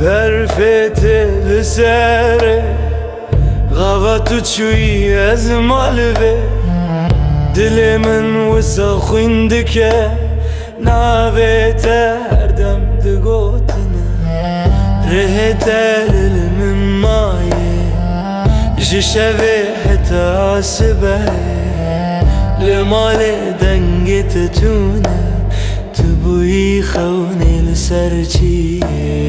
برفت لسره غابت چوی از مالوه دل من وسا خوندکه ناوه تردم دگوتنه ره تلل من مایه جشوه حتا سبه لمال دنگت تونه تبوی خونه لسرچیه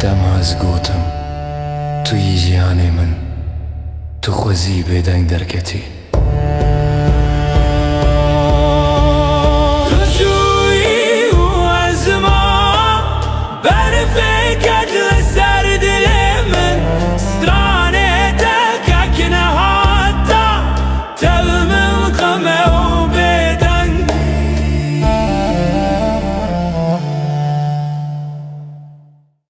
دم از گوتم توی جیان من تو خوزی بدنگ درکتی